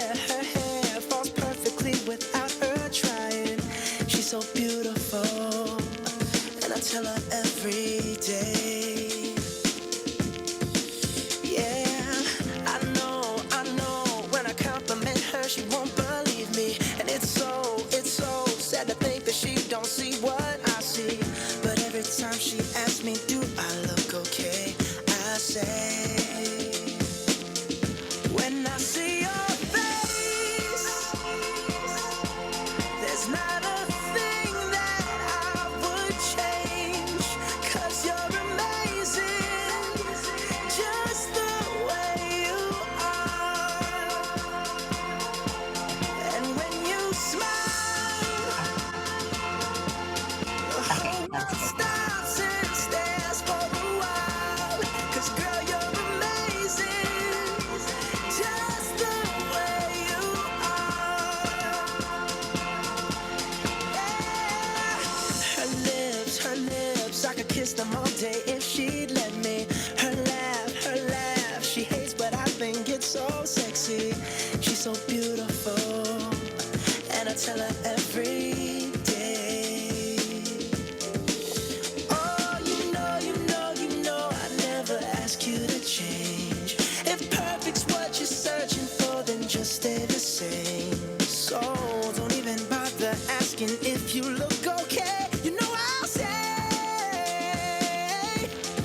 Her hair falls perfectly without her trying. She's so beautiful, and I tell her every day. Yeah, I know, when I compliment her, she won't believe me. And it's so sad to think that she don't see what I see. But every time she asks me, do I look okay? I say, when I see your face, there's not a thing that I would change. 'Cause you're amazing, just the way you are. And when you smile, the whole world stops and stares for a while. 'Cause girl, you're amazing, just the way you are. Yeah. Her lips, I could kiss them all day if she'd let me. Her laugh, she hates, but I think it's so sexy. She's so beautiful, and I tell her every day. Oh, you know, I never ask you to change. If perfect's what you're searching for, then just stay the same. So don't even bother asking if you look okay. You know I'll say,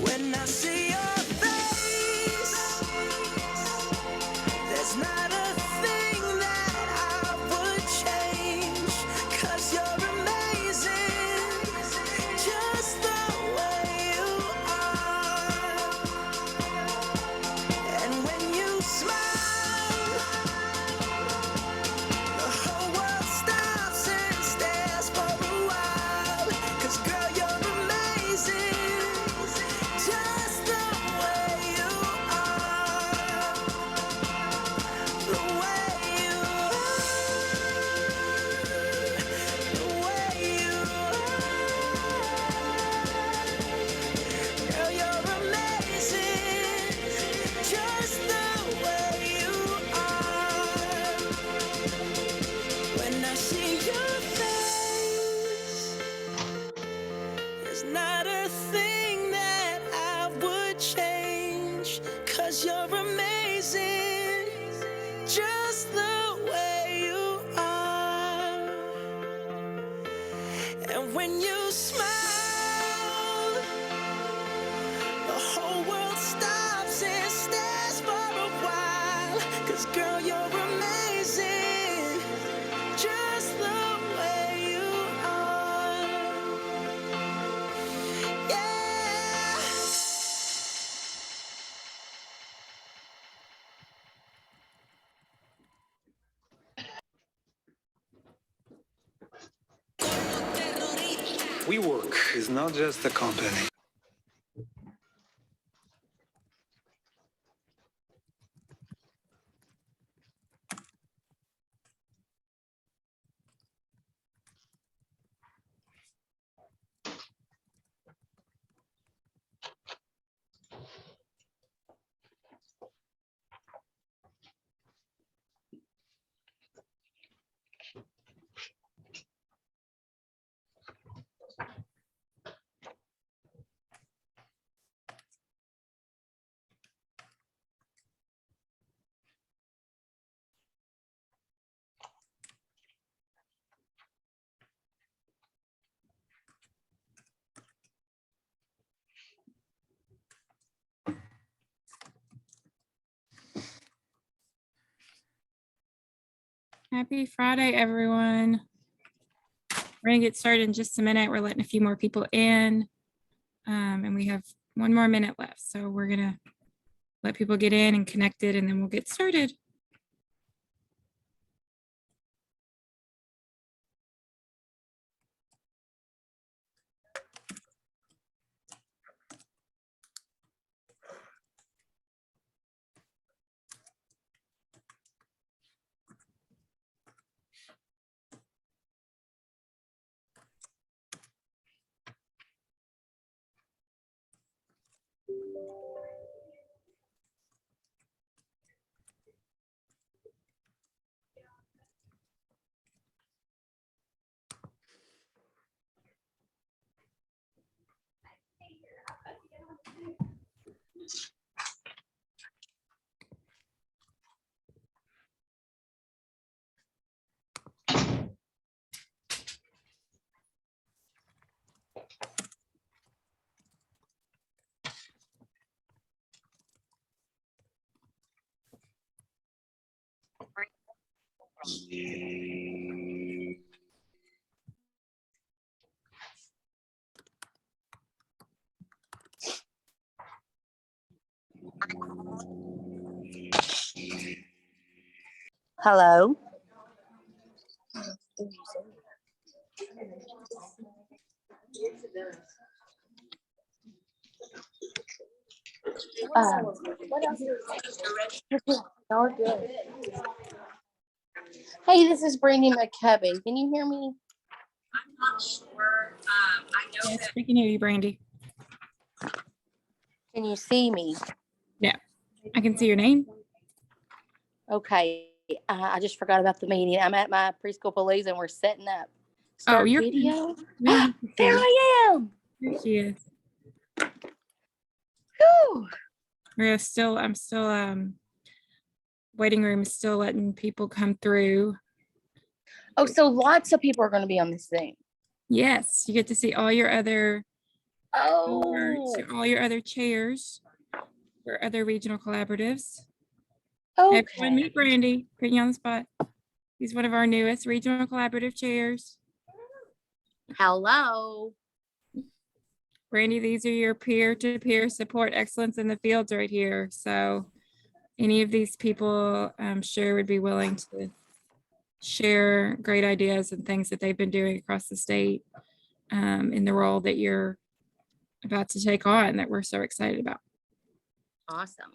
when I see your face, there's not a thing that I would change. 'Cause you're amazing, just the way you are. And when you smile, the whole world stops and stares for a while. 'Cause girl, you're amazing, just the way you are. The way you are. The way you are. Girl, you're amazing, just the way you are. When I see your face, there's not a thing that I would change. 'Cause you're amazing, just the way you are. And when you smile, the whole world stops and stares for a while. 'Cause girl, you're amazing, just the way you are. Yeah. WeWork is not just a company. Happy Friday, everyone. We're going to get started in just a minute. We're letting a few more people in, and we have 1 more minute left. So we're going to let people get in and connected, and then we'll get started. Hello. Hey, this is Brandy McCubbin. Can you hear me? I'm not sure. I know Yes, that we can hear you, Brandy. Can you see me? Yeah, I can see your name. Okay. I just forgot about the meeting. I'm at my preschool police and we're setting up. Oh, Start you're video. we don't have to see There you. I am. There she is. Whew. I'm still waiting room is still letting people come through. Oh, so lots of people are going to be on this thing. Yes, you get to see all your other Oh. all your other chairs for other regional collaboratives. Okay. Everyone meet Brandy, putting you on the spot. He's one of our newest regional collaborative chairs. Hello. Brandy, these are your peer-to-peer support excellence in the fields right here. So any of these people, I'm sure, would be willing to share great ideas and things that they've been doing across the state in the role that you're about to take on that we're so excited about. Awesome.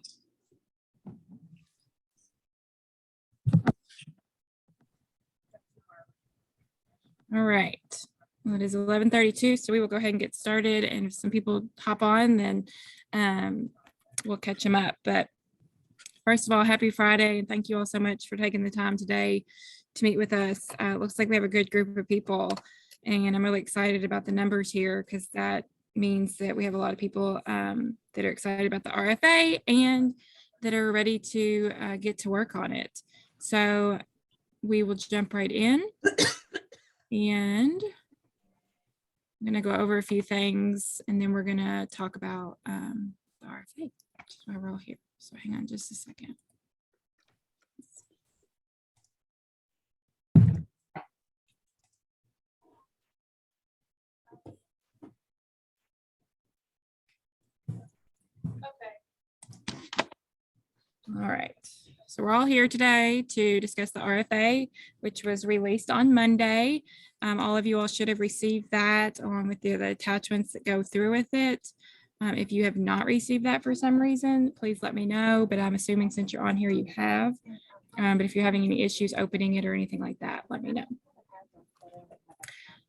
All right. Well, it is 11:32, so we will go ahead and get started. And if some people hop on, then we'll catch them up. But first of all, happy Friday, and thank you all so much for taking the time today to meet with us. It looks like we have a good group of people, and I'm really excited about the numbers here because that means that we have a lot of people that are excited about the RFA and that are ready to get to work on it. So we will jump right in. And I'm going to go over a few things and then we're going to talk about the RFA, which is why we're all here. So hang on just a second. All right. So we're all here today to discuss the RFA, which was released on Monday. All of you all should have received that along with the other attachments that go through with it. If you have not received that for some reason, please let me know, but I'm assuming since you're on here, you have. But if you're having any issues opening it or anything like that, let me know.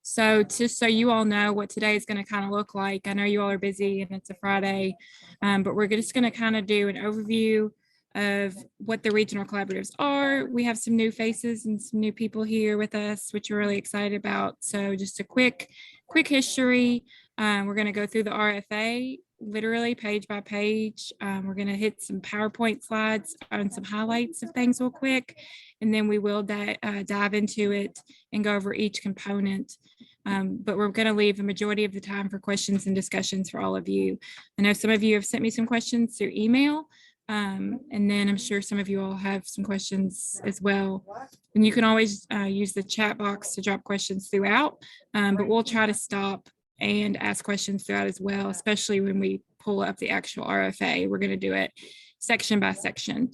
So just so you all know what today is going to kind of look like, I know you all are busy and it's a Friday, but we're just going to kind of do an overview of what the regional collaboratives are. We have some new faces and some new people here with us, which we're really excited about. So just a quick history. We're going to go through the RFA literally page by page. We're going to hit some PowerPoint slides on some highlights of things real quick, and then we will dive into it and go over each component. But we're going to leave the majority of the time for questions and discussions for all of you. I know some of you have sent me some questions through email. And then I'm sure some of you all have some questions as well. And you can always use the chat box to drop questions throughout, but we'll try to stop and ask questions throughout as well, especially when we pull up the actual RFA. We're going to do it section by section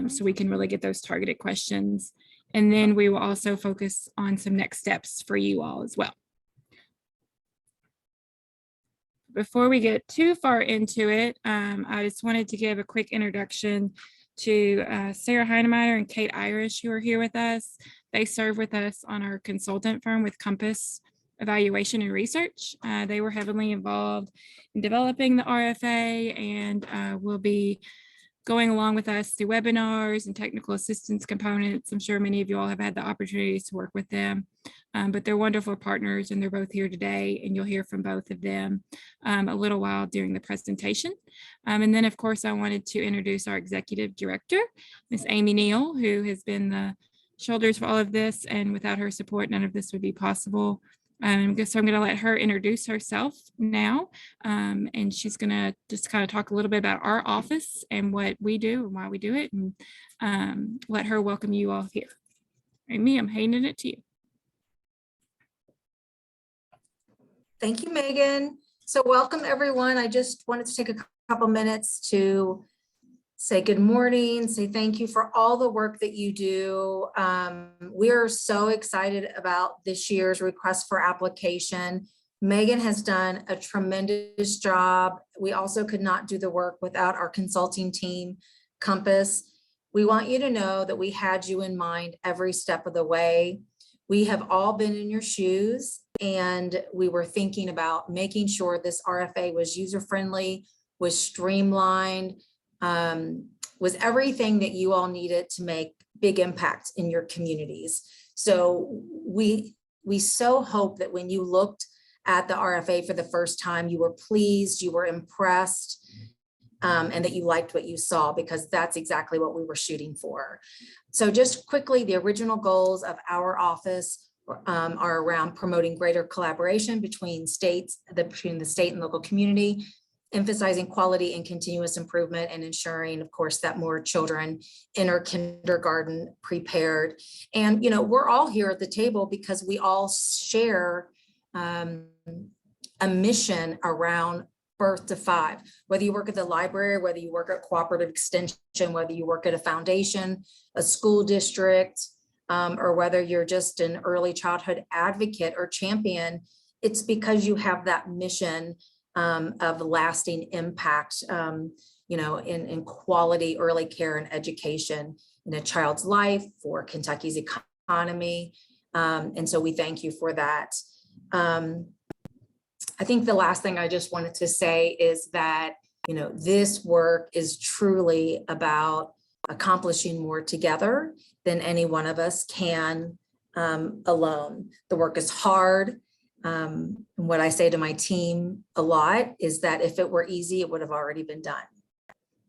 so we can really get those targeted questions. And then we will also focus on some next steps for you all as well. Before we get too far into it, I just wanted to give a quick introduction to Sarah Heinemeyer and Kate Irish, who are here with us. They serve with us on our consultant firm with Compass Evaluation and Research. They were heavily involved in developing the RFA and will be going along with us through webinars and technical assistance components. I'm sure many of you all have had the opportunities to work with them, but they're wonderful partners and they're both here today, and you'll hear from both of them a little while during the presentation. And then of course, I wanted to introduce our executive director, Ms. Amy Neal, who has been the shoulders for all of this, and without her support, none of this would be possible. So I'm going to let her introduce herself now, and she's going to just kind of talk a little bit about our office and what we do and why we do it, and let her welcome you all here. Amy, I'm handing it to you. Thank you, Megan. So welcome, everyone. I just wanted to take a couple minutes to say good morning, say thank you for all the work that you do. We're so excited about this year's request for application. Megan has done a tremendous job. We also could not do the work without our consulting team, Compass. We want you to know that we had you in mind every step of the way. We have all been in your shoes, and we were thinking about making sure this RFA was user-friendly, was streamlined, was everything that you all needed to make big impact in your communities. So we so hope that when you looked at the RFA for the first time, you were pleased, you were impressed, and that you liked what you saw, because that's exactly what we were shooting for. So just quickly, the original goals of our office are around promoting greater collaboration between the state and local community, emphasizing quality and continuous improvement, and ensuring, of course, that more children enter kindergarten prepared. And, you know, we're all here at the table because we all share a mission around birth to 5, whether you work at the library, whether you work at cooperative extension, whether you work at a foundation, a school district, or whether you're just an early childhood advocate or champion. It's because you have that mission of lasting impact, you know, in quality early care and education in a child's life, for Kentucky's economy. And so we thank you for that. I think the last thing I just wanted to say is that, you know, this work is truly about accomplishing more together than any one of us can alone. The work is hard. And what I say to my team a lot is that if it were easy, it would have already been done.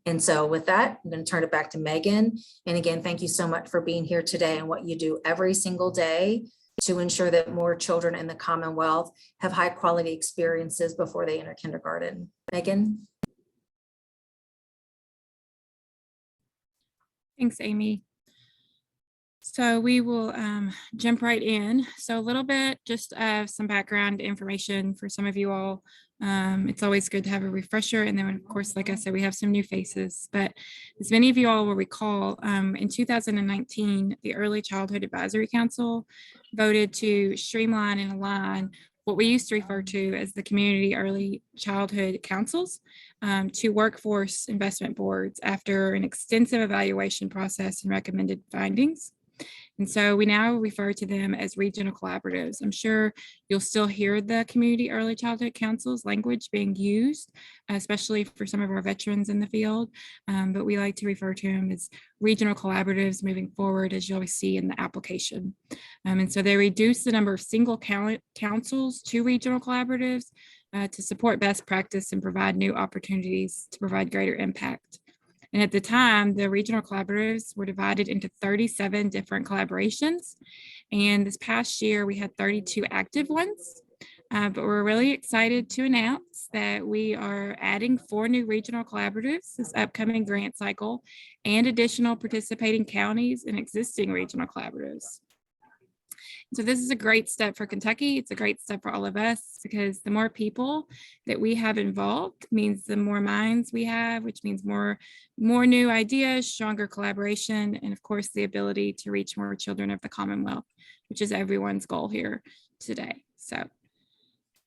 And so with that, I'm going to turn it back to Megan. And again, thank you so much for being here today and what you do every single day to ensure that more children in the Commonwealth have high quality experiences before they enter kindergarten. Megan? Thanks, Amy. So we will jump right in. So a little bit just of some background information for some of you all. It's always good to have a refresher. And then, of course, like I said, we have some new faces. But as many of you all will recall, in 2019, the Early Childhood Advisory Council voted to streamline and align what we used to refer to as the community early childhood councils to workforce investment boards after an extensive evaluation process and recommended findings. And so we now refer to them as regional collaboratives. I'm sure you'll still hear the community early childhood councils language being used, especially for some of our veterans in the field. But we like to refer to them as regional collaboratives moving forward, as you always see in the application. And so they reduce the number of single councils to regional collaboratives to support best practice and provide new opportunities to provide greater impact. And at the time, the regional collaboratives were divided into 37 different collaborations. And this past year, we had 32 active ones. But we're really excited to announce that we are adding 4 new regional collaboratives this upcoming grant cycle and additional participating counties and existing regional collaboratives. So this is a great step for Kentucky. It's a great step for all of us, because the more people that we have involved means the more minds we have, which means more new ideas, stronger collaboration, and of course, the ability to reach more children of the Commonwealth, which is everyone's goal here today. So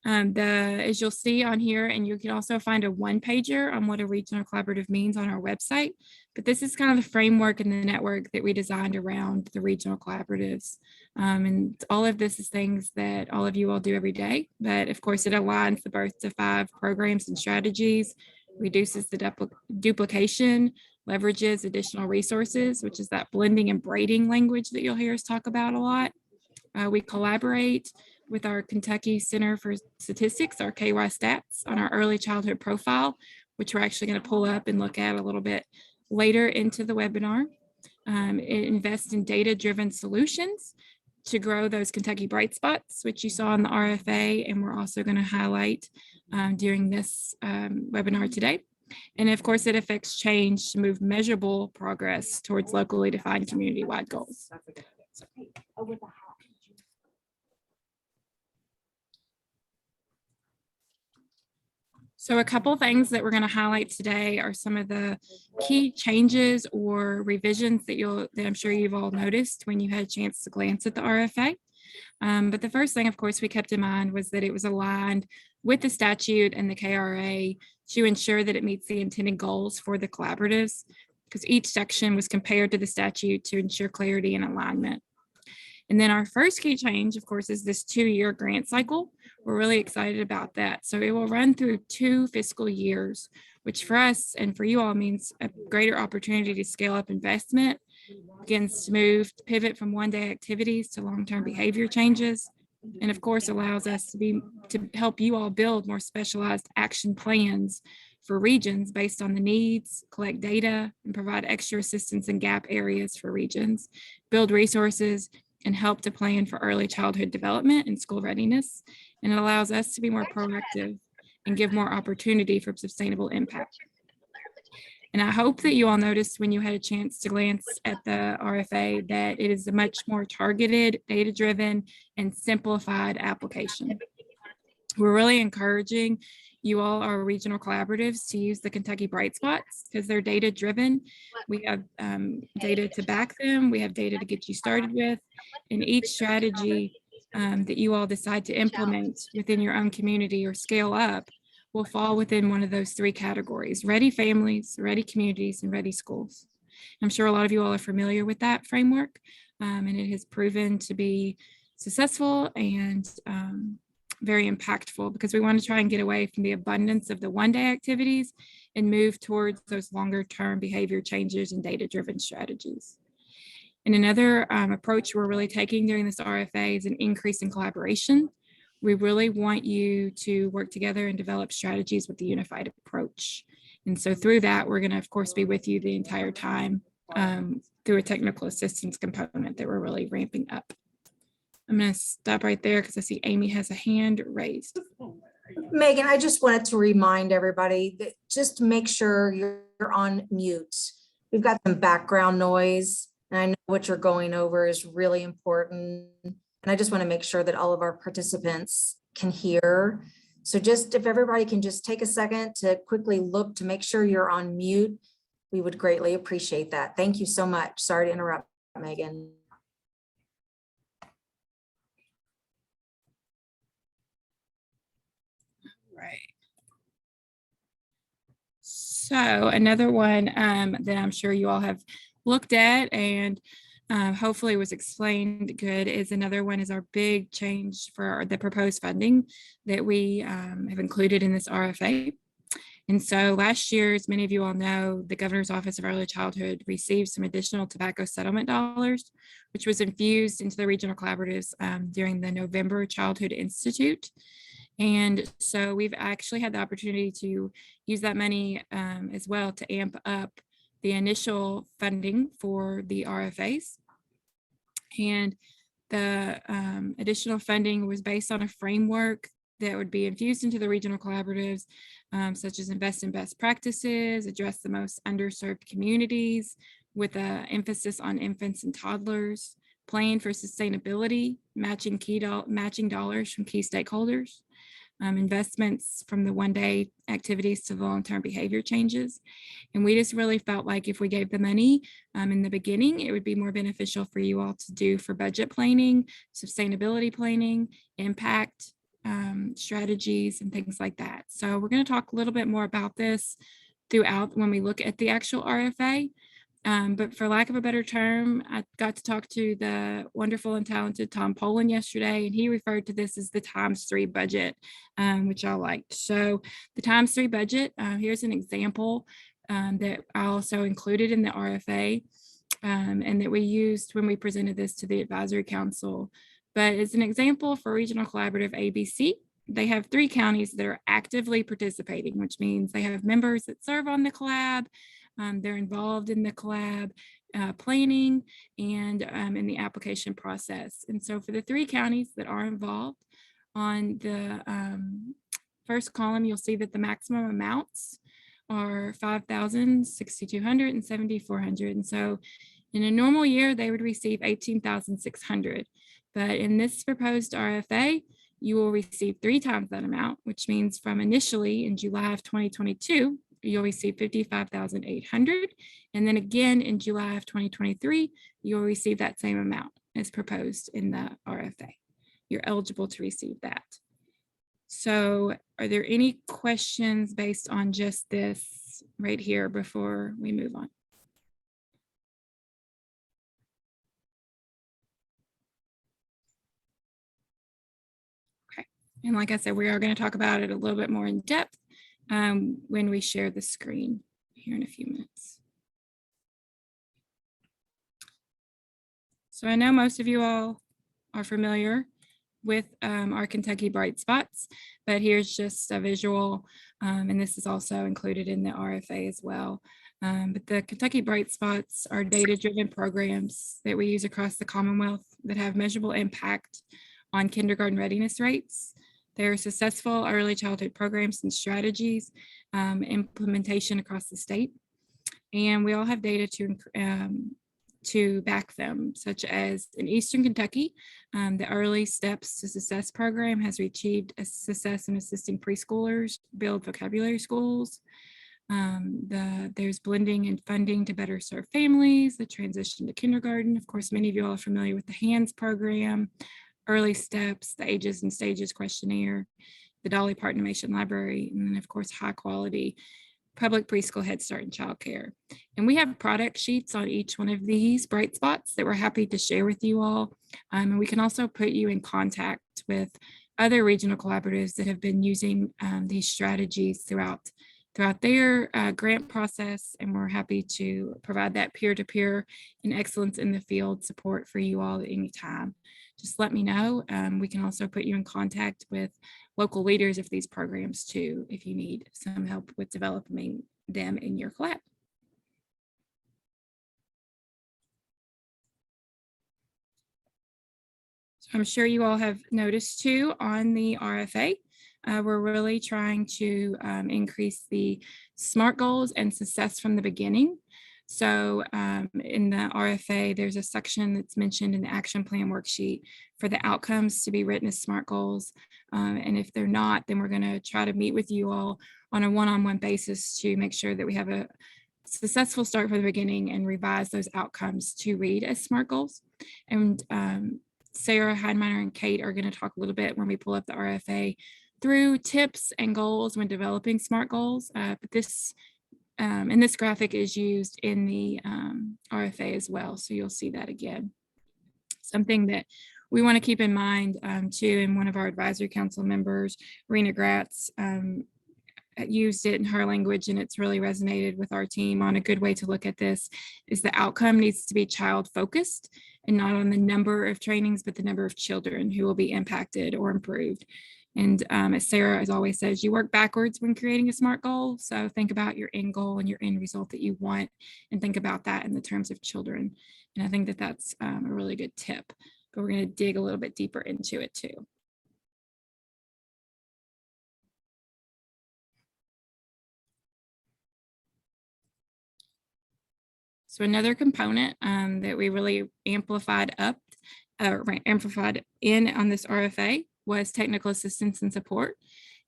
as you'll see on here, and you can also find a one-pager on what a regional collaborative means on our website, but this is kind of the framework and the network that we designed around the regional collaboratives. And all of this is things that all of you all do every day, but of course it aligns the birth to 5 programs and strategies, reduces the duplication, leverages additional resources, which is that blending and braiding language that you'll hear us talk about a lot. We collaborate with our Kentucky Center for Statistics, our KY Stats, on our early childhood profile, which we're actually going to pull up and look at a little bit later into the webinar. It invests in data-driven solutions to grow those Kentucky bright spots, which you saw in the RFA, and we're also going to highlight during this webinar today. And of course, it affects change to move measurable progress towards locally defined community-wide goals. So, So a couple things that we're going to highlight today are some of the key changes or revisions that I'm sure you've all noticed when you had a chance to glance at the RFA. But the first thing, of course, we kept in mind was that it was aligned with the statute and the KRA to ensure that it meets the intended goals for the collaboratives, because each section was compared to the statute to ensure clarity and alignment. And then our first key change, of course, is this 2-year grant cycle. We're really excited about that. So it will run through 2 fiscal years, which for us and for you all means a greater opportunity to scale up investment, begins to pivot from one-day activities to long-term behavior changes, and of course allows us to help you all build more specialized action plans for regions based on the needs, collect data, and provide extra assistance in gap areas for regions, build resources, and help to plan for early childhood development and school readiness. And it allows us to be more proactive and give more opportunity for sustainable impact. And I hope that you all noticed when you had a chance to glance at the RFA that it is a much more targeted, data-driven, and simplified application. We're really encouraging you all, our regional collaboratives, to use the Kentucky Bright Spots because they're data-driven. We have data to back them. We have data to get you started with. And each strategy that you all decide to implement within your own community or scale up will fall within one of those 3 categories: ready families, ready communities, and ready schools. I'm sure a lot of you all are familiar with that framework, and it has proven to be successful and very impactful because we want to try and get away from the abundance of the one-day activities and move towards those longer-term behavior changes and data-driven strategies. And another approach we're really taking during this RFA is an increase in collaboration. We really want you to work together and develop strategies with the unified approach. And so through that, we're going to, of course, be with you the entire time through a technical assistance component that we're really ramping up. I'm going to stop right there because I see Amy has a hand raised. Megan, I just wanted to remind everybody that just make sure you're on mute. We've got some background noise, and I know what you're going over is really important. And I just want to make sure that all of our participants can hear. So just if everybody can just take a second to quickly look to make sure you're on mute, we would greatly appreciate that. Thank you so much. Sorry to interrupt, Megan. Right. So another one that I'm sure you all have looked at and hopefully was explained good is another one is our big change for the proposed funding that we have included in this RFA. And so last year, as many of you all know, the Governor's Office of Early Childhood received some additional tobacco settlement dollars, which was infused into the regional collaboratives during the November Childhood Institute. And so we've actually had the opportunity to use that money as well to amp up the initial funding for the RFAs. And the additional funding was based on a framework that would be infused into the regional collaboratives, such as invest in best practices, address the most underserved communities with an emphasis on infants and toddlers, plan for sustainability, matching dollars from key stakeholders, investments from the one-day activities to the long-term behavior changes. And we just really felt like if we gave the money in the beginning, it would be more beneficial for you all to do for budget planning, sustainability planning, impact strategies, and things like that. So we're going to talk a little bit more about this throughout when we look at the actual RFA. But for lack of a better term, I got to talk to the wonderful and talented Tom Poland yesterday, and he referred to this as the ×3 budget, which I liked. So the ×3 budget, here's an example that I also included in the RFA and that we used when we presented this to the advisory council. But it's an example for Regional Collaborative ABC. They have 3 counties that are actively participating, which means they have members that serve on the collab. They're involved in the collab planning and in the application process. And so for the 3 counties that are involved, on the first column, you'll see that the maximum amounts are $5,000, $6,200, and $7,400. And so in a normal year, they would receive $18,600. But in this proposed RFA, you will receive 3 times that amount, which means from initially in July of 2022, you'll receive $55,800. And then again in July of 2023, you'll receive that same amount as proposed in the RFA. You're eligible to receive that. So are there any questions based on just this right here before we move on? Okay. And like I said, we are going to talk about it a little bit more in depth when we share the screen here in a few minutes. So I know most of you all are familiar with our Kentucky Bright Spots, but here's just a visual, and this is also included in the RFA as well. But the Kentucky Bright Spots are data-driven programs that we use across the Commonwealth that have measurable impact on kindergarten readiness rates. They're successful early childhood programs and strategies, implementation across the state. And we all have data to back them, such as in Eastern Kentucky, the Early Steps to Success program has achieved a success in assisting preschoolers build vocabulary schools. There's blending and funding to better serve families, the transition to kindergarten. Of course, many of you all are familiar with the HANDS program, Early Steps, the Ages and Stages questionnaire, the Dolly Parton Animation Library, and then of course, high quality public preschool, Head Start, and childcare. And we have product sheets on each one of these bright spots that we're happy to share with you all. And we can also put you in contact with other regional collaboratives that have been using these strategies throughout their grant process. And we're happy to provide that peer-to-peer and excellence in the field support for you all at any time. Just let me know. We can also put you in contact with local leaders of these programs too, if you need some help with developing them in your collab. So I'm sure you all have noticed too on the RFA, we're really trying to increase the SMART goals and success from the beginning. So in the RFA, there's a section that's mentioned in the action plan worksheet for the outcomes to be written as SMART goals. And if they're not, then we're going to try to meet with you all on a one-on-one basis to make sure that we have a successful start from the beginning and revise those outcomes to read as SMART goals. And Sarah, Heidmeyer, and Kate are going to talk a little bit when we pull up the RFA through tips and goals when developing SMART goals. But this and this graphic is used in the RFA as well. So you'll see that again. Something that we want to keep in mind too, and one of our advisory council members, Rena Gratz, used it in her language, and it's really resonated with our team on a good way to look at this is the outcome needs to be child focused and not on the number of trainings, but the number of children who will be impacted or improved. And as Sarah as always says, you work backwards when creating a SMART goal. So think about your end goal and your end result that you want, and think about that in the terms of children. And I think that that's a really good tip, but we're going to dig a little bit deeper into it too. So another component that we really amplified in on this RFA was technical assistance and support.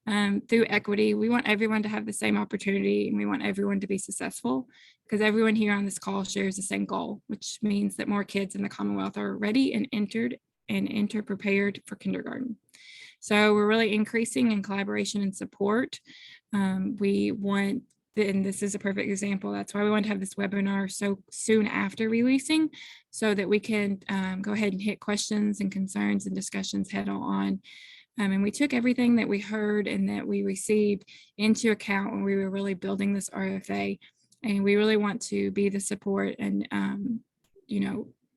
Through equity, we want everyone to have the same opportunity, and we want everyone to be successful, because everyone here on this call shares the same goal, which means that more kids in the Commonwealth are ready and enter prepared for kindergarten. So we're really increasing in collaboration and support. We want, and this is a perfect example, that's why we want to have this webinar so soon after releasing, so that we can go ahead and hit questions and concerns and discussions head on. And we took everything that we heard and that we received into account when we were really building this RFA. And we really want to be the support and,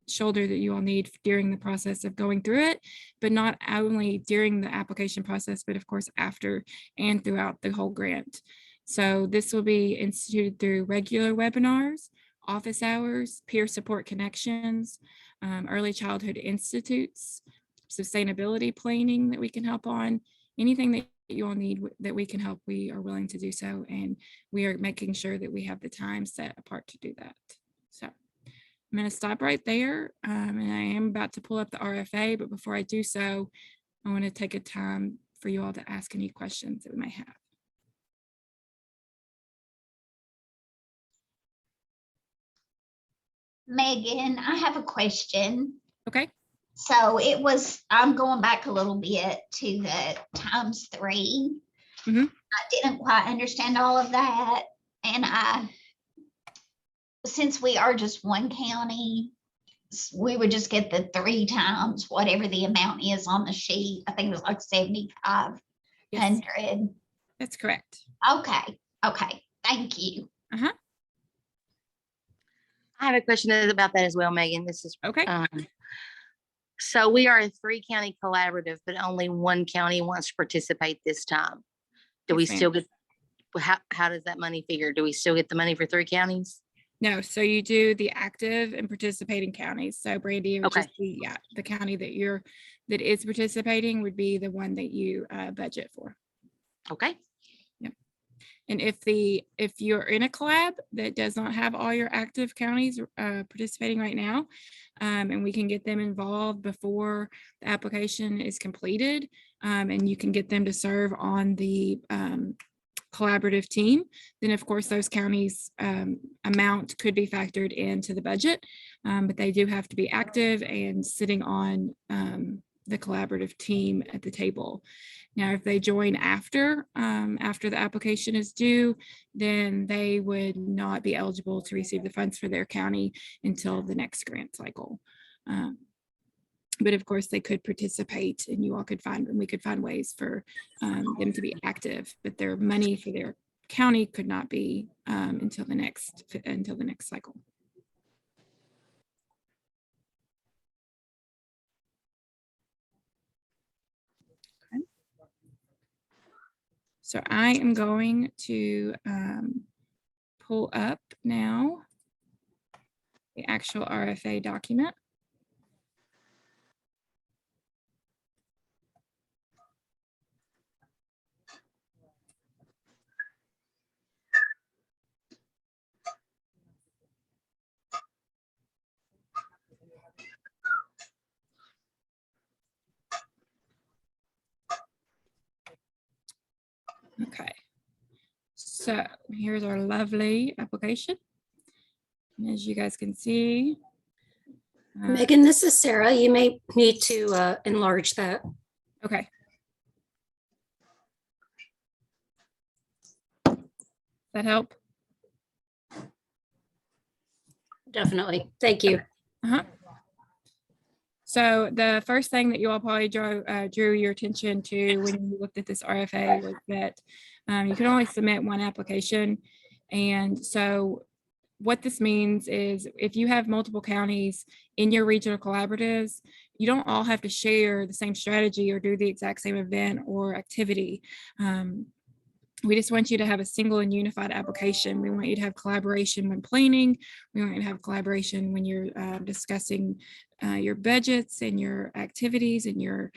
shoulder that you all need during the process of going through it, but not only during the application process, but of course after and throughout the whole grant. So this will be instituted through regular webinars, office hours, peer support connections, early childhood institutes, sustainability planning that we can help on. Anything that you all need that we can help, we are willing to do so. And we are making sure that we have the time set apart to do that. So I'm going to stop right there. And I am about to pull up the RFA, but before I do so, I want to take a time for you all to ask any questions that we may have. Megan, I have a question. Okay. So I'm going back a little bit to the ×3. Mhm. I didn't quite understand all of that. And since we are just one county, we would just get the 3 times whatever the amount is on the sheet. I think it was like 7,500. Yes, that's correct. Okay. Thank you. Uh-huh. I have a question about that as well, Megan. This is Okay. so we are a 3-county collaborative, but only one county wants to participate this time. Do we Yes, ma'am. still get, how does that money figure? Do we still get the money for 3 counties? No, so you do the active and participating counties. So Brandy, it would Okay. just be, yeah, the county that is participating would be the one that you budget for. Okay. And if you're in a collab that does not have all your active counties participating right now, and we can get them involved before the application is completed, and you can get them to serve on the collaborative team, then of course those counties amount could be factored into the budget, but they do have to be active and sitting on the collaborative team at the table. Now, if they join after the application is due, then they would not be eligible to receive the funds for their county until the next grant cycle. But of course, they could participate, and you all could find, and we could find ways for them to be active, but their money for their county could not be until the next cycle. Okay. So I am going to pull up now the actual RFA document. Okay, so here's our lovely application. And as you guys can see, Megan, this is Sarah. You may need to enlarge that. okay. That help? Definitely. Thank you. Uh-huh. So the first thing that you all probably drew your attention to when you looked at this RFA was that you can only submit one application. And so what this means is if you have multiple counties in your regional collaboratives, you don't all have to share the same strategy or do the exact same event or activity. We just want you to have a single and unified application. We want you to have collaboration when planning. We want you to have collaboration when you're discussing your budgets and your activities and your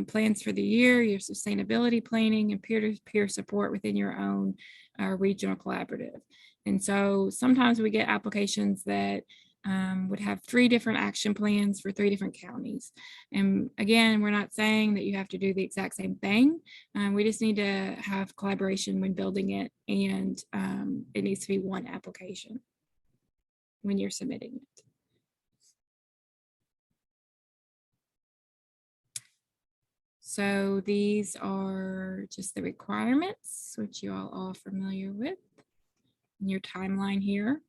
plans for the year, your sustainability planning and peer-to-peer support within your own regional collaborative. And so sometimes we get applications that would have 3 different action plans for 3 different counties. And again, we're not saying that you have to do the exact same thing. We just need to have collaboration when building it, and it needs to be one application when you're submitting it. So these are just the requirements, which you all are familiar with. And your timeline here.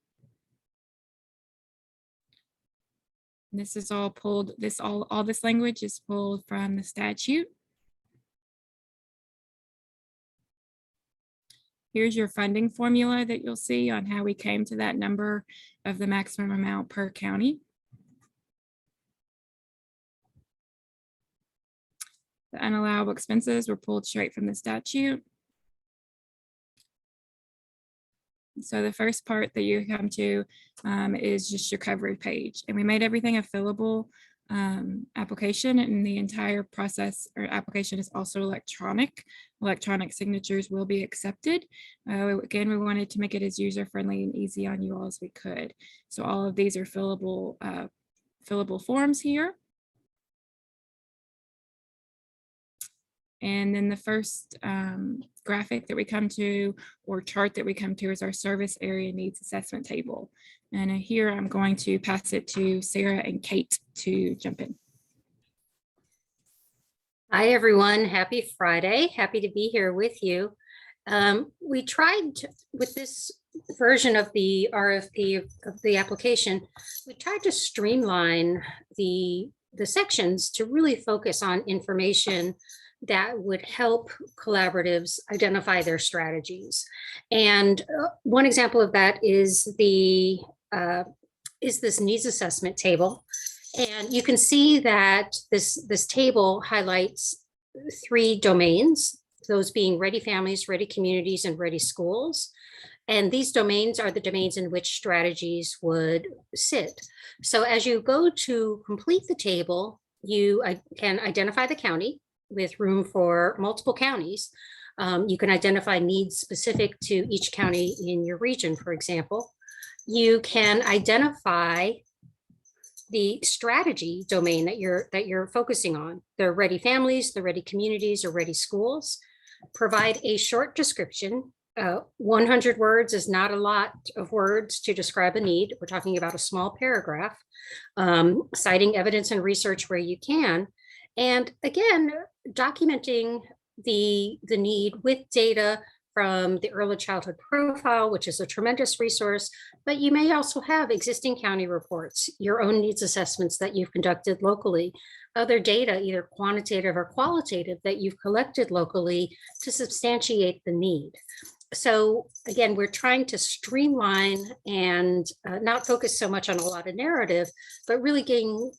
This is all pulled, all this language is pulled from the statute. Here's your funding formula that you'll see on how we came to that number of the maximum amount per county. The unallowable expenses were pulled straight from the statute. So the first part that you come to is just your coverage page. And we made everything a fillable application, and the entire process or application is also electronic. Electronic signatures will be accepted. Again, we wanted to make it as user-friendly and easy on you all as we could. So all of these are fillable forms here. And then the first graphic that we come to or chart that we come to is our service area needs assessment table. And here I'm going to pass it to Sarah and Kate to jump in. Hi, everyone. Happy Friday. Happy to be here with you. We tried with this version of the RFP of the application, we tried to streamline the sections to really focus on information that would help collaboratives identify their strategies. And one example of that is this needs assessment table. And you can see that this table highlights 3 domains, those being ready families, ready communities, and ready schools. And these domains are the domains in which strategies would sit. So as you go to complete the table, you can identify the county with room for multiple counties. You can identify needs specific to each county in your region, for example. You can identify the strategy domain that you're focusing on, the ready families, the ready communities, or ready schools. Provide a short description. 100 words is not a lot of words to describe a need. We're talking about a small paragraph, citing evidence and research where you can. And again, documenting the need with data from the early childhood profile, which is a tremendous resource, but you may also have existing county reports, your own needs assessments that you've conducted locally, other data, either quantitative or qualitative, that you've collected locally to substantiate the need. So again, we're trying to streamline and not focus so much on a lot of narrative, but really getting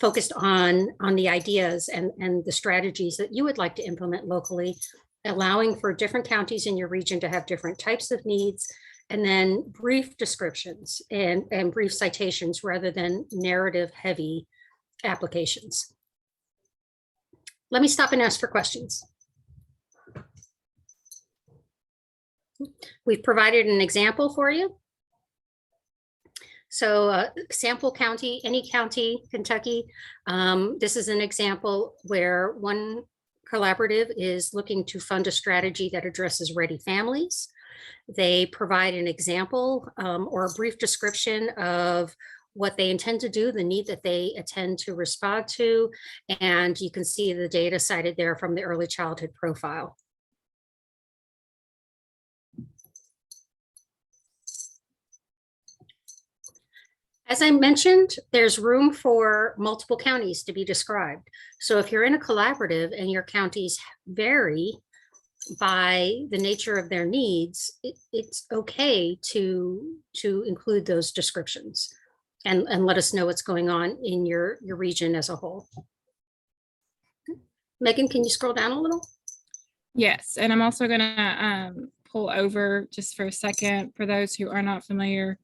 focused on the ideas and the strategies that you would like to implement locally, allowing for different counties in your region to have different types of needs, and then brief descriptions and brief citations rather than narrative heavy applications. Let me stop and ask for questions. We've provided an example for you. So sample county, any county, Kentucky. This is an example where one collaborative is looking to fund a strategy that addresses ready families. They provide an example or a brief description of what they intend to do, the need that they intend to respond to, and you can see the data cited there from the early childhood profile. As I mentioned, there's room for multiple counties to be described. So if you're in a collaborative and your counties vary by the nature of their needs, it's okay to include those descriptions and let us know what's going on in your region as a whole. Megan, can you scroll down a little? Yes, and I'm also gonna pull over just for a second for those who are not familiar.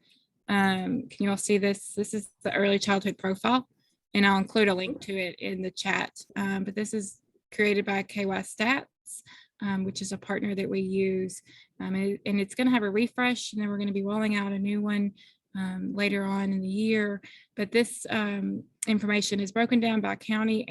Can you all see this? This is the early childhood profile, and I'll include a link to it in the chat. But this is created by KY Stats, which is a partner that we use. And it's going to have a refresh, and then we're going to be rolling out a new one later on in the year. But this information is broken down by county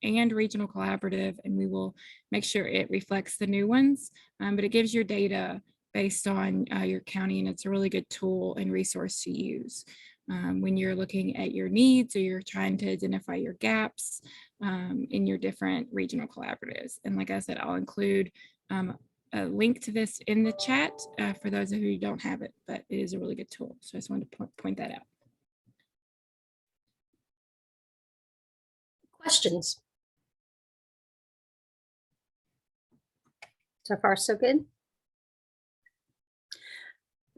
and regional collaborative, and we will make sure it reflects the new ones. But it gives your data based on your county, and it's a really good tool and resource to use when you're looking at your needs or you're trying to identify your gaps in your different regional collaboratives. And like I said, I'll include a link to this in the chat for those of you who don't have it, but it is a really good tool. So I just wanted to point that out. Questions? So far, so good.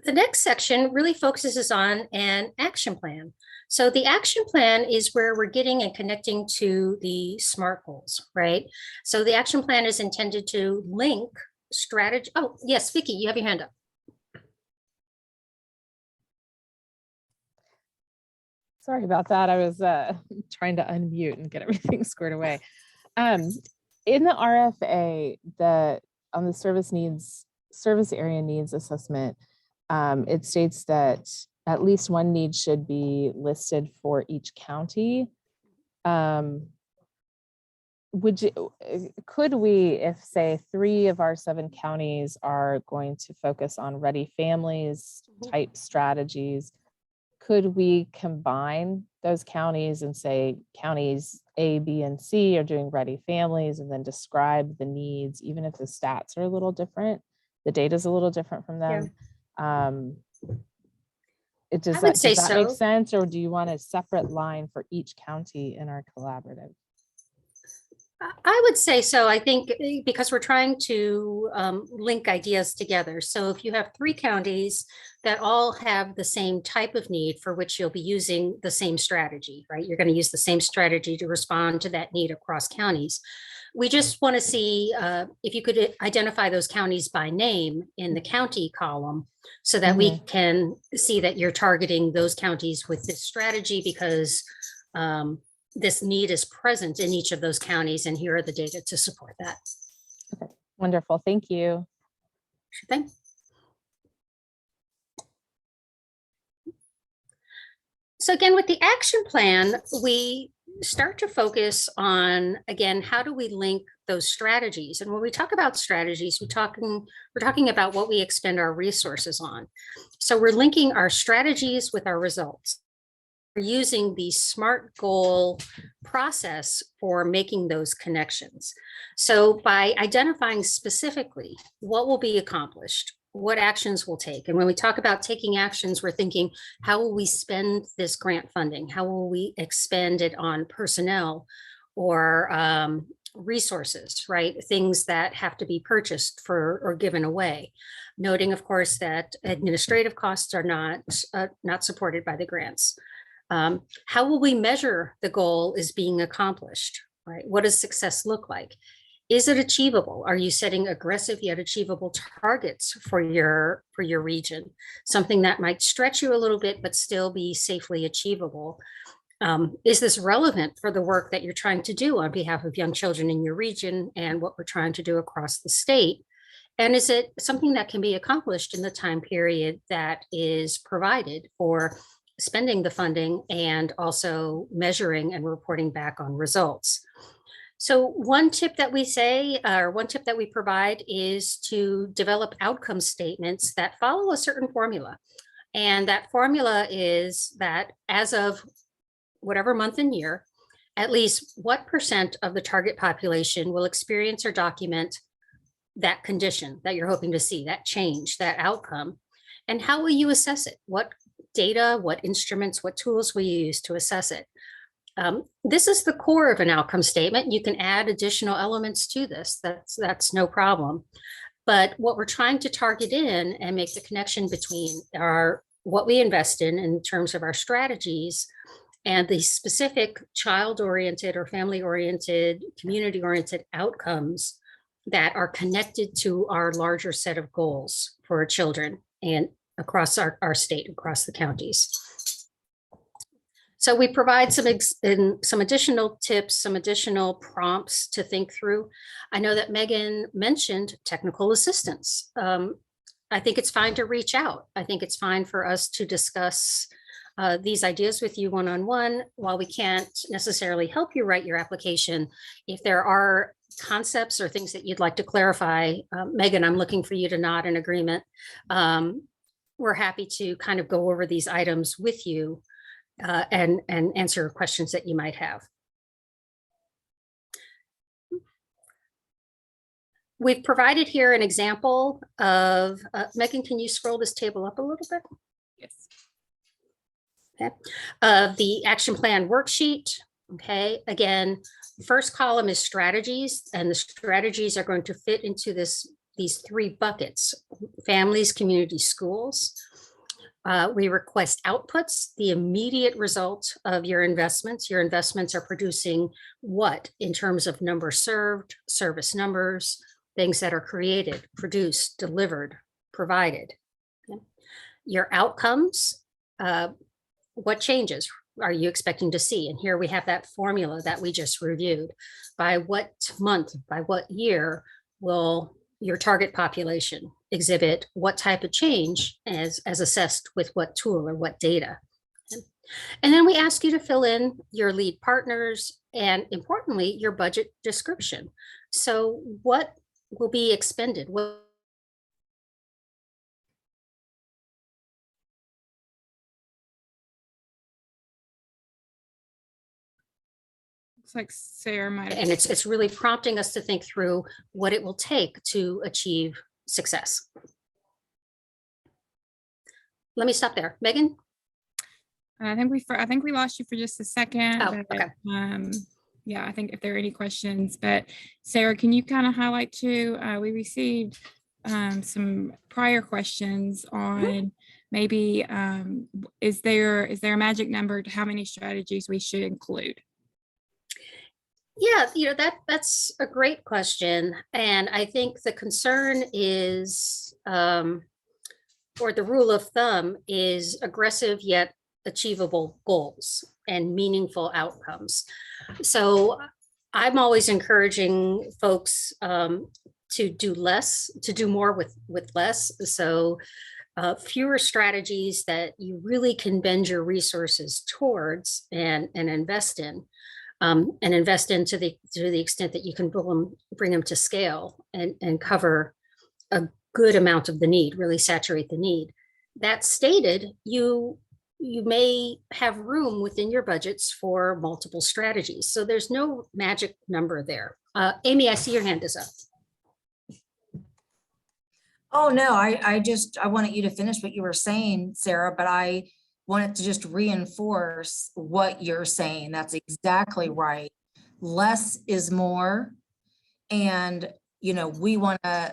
The next section really focuses on an action plan. So the action plan is where we're getting and connecting to the SMART goals, right? So the action plan is intended to link strategy. Oh, yes, Vicki, you have your hand up. Sorry about that. I was trying to unmute and get everything squared away. In the RFA, on the service area needs assessment, it states that at least one need should be listed for each county. could we, if say 3 of our 7 counties are going to focus on ready families type strategies, could we combine those counties and say counties A, B, and C are doing ready families, and then describe the needs, even if the stats are a little different, the data is a little different from them? Does that make sense, or do you want a separate line for each county in our collaborative? I would say so. I think because we're trying to link ideas together. So if you have 3 counties that all have the same type of need for which you'll be using the same strategy, right? You're going to use the same strategy to respond to that need across counties. We just want to see if you could identify those counties by name in the county column so that we can see that you're targeting those counties with this strategy because this need is present in each of those counties, and here are the data to support that. Okay, wonderful. Thank you. Sure thing. So again, with the action plan, we start to focus on, again, how do we link those strategies? And when we talk about strategies, we're talking about what we expend our resources on. So we're linking our strategies with our results. We're using the SMART goal process for making those connections. So by identifying specifically what will be accomplished, what actions we'll take. And when we talk about taking actions, we're thinking, how will we spend this grant funding? How will we expend it on personnel or resources, right? Things that have to be purchased for or given away. Noting, of course, that administrative costs are not supported by the grants. How will we measure the goal is being accomplished, right? What does success look like? Is it achievable? Are you setting aggressive yet achievable targets for your region? Something that might stretch you a little bit, but still be safely achievable. Is this relevant for the work that you're trying to do on behalf of young children in your region and what we're trying to do across the state? And is it something that can be accomplished in the time period that is provided for spending the funding and also measuring and reporting back on results? So one tip that we say, or one tip that we provide, is to develop outcome statements that follow a certain formula. And that formula is that as of whatever month and year, at least what % of the target population will experience or document that condition that you're hoping to see, that change, that outcome. And how will you assess it? What data, what instruments, what tools will you use to assess it? This is the core of an outcome statement. You can add additional elements to this. That's no problem. But what we're trying to target in and make the connection between what we invest in terms of our strategies and the specific child-oriented or family-oriented, community-oriented outcomes that are connected to our larger set of goals for our children and across our state, across the counties. So we provide some additional tips, some additional prompts to think through. I know that Megan mentioned technical assistance. I think it's fine to reach out. I think it's fine for us to discuss these ideas with you one-on-one. While we can't necessarily help you write your application, if there are concepts or things that you'd like to clarify, Megan, I'm looking for you to nod in agreement. We're happy to kind of go over these items with you and answer questions that you might have. We've provided here an example of, Megan, can you scroll this table up a little bit? Yes. Okay. The action plan worksheet. Okay. Again, first column is strategies, and the strategies are going to fit into these 3 buckets: families, community, schools. We request outputs, the immediate result of your investments. Your investments are producing what in terms of number served, service numbers, things that are created, produced, delivered, provided. Okay. Your outcomes, what changes are you expecting to see? And here we have that formula that we just reviewed. By what month, by what year will your target population exhibit what type of change as assessed with what tool or what data? And then we ask you to fill in your lead partners and importantly, your budget description. So what will be expended? What Looks like Sarah might have. and it's really prompting us to think through what it will take to achieve success. Let me stop there. Megan? I think we lost you for just a second. Oh, but, okay. Yeah, I think if there are any questions, but Sarah, can you kind of highlight too? We received some prior questions on maybe is there a magic number to how many strategies we should include? Yeah, that's a great question. And I think the concern is, or the rule of thumb is aggressive yet achievable goals and meaningful outcomes. So I'm always encouraging folks to do less, to do more with less. So fewer strategies that you really can bend your resources towards and invest in. And invest in to the extent that you can bring them to scale and cover a good amount of the need, really saturate the need. That stated, you may have room within your budgets for multiple strategies. So there's no magic number there. Amy, I see your hand is up. Oh, no, I wanted you to finish what you were saying, Sarah, but I wanted to just reinforce what you're saying. That's exactly right. Less is more. And, we want to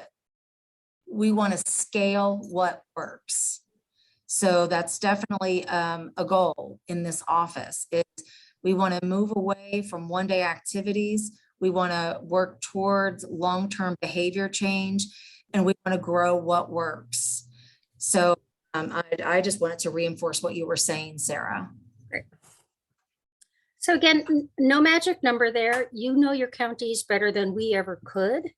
scale what works. So that's definitely a goal in this office. We want to move away from one-day activities. We want to work towards long-term behavior change, and we want to grow what works. So I just wanted to reinforce what you were saying, Sarah. Great. So again, no magic number there. You know your counties better than we ever could.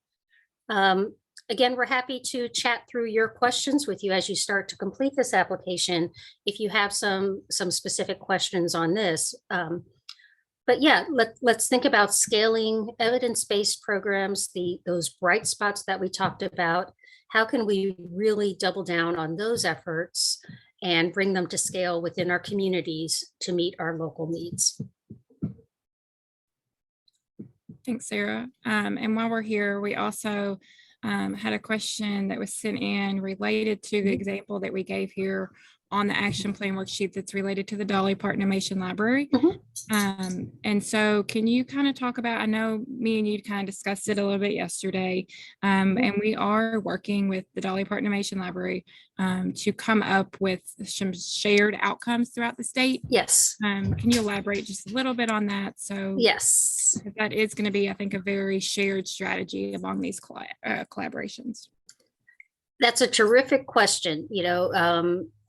Again, we're happy to chat through your questions with you as you start to complete this application, if you have some specific questions on this. But yeah, let's think about scaling evidence-based programs, those bright spots that we talked about. How can we really double down on those efforts and bring them to scale within our communities to meet our local needs? Thanks, Sarah. And while we're here, we also had a question that was sent in related to the example that we gave here on the action plan worksheet that's related to the Dolly Parton Animation Library. And so can you kind of talk about, I know me and you kind of discussed it a little bit yesterday, and we are working with the Dolly Parton Animation Library to come up with some shared outcomes throughout the state. Yes. Can you elaborate just a little bit on that? So yes, that is going to be, I think, a very shared strategy among these collaborations. That's a terrific question.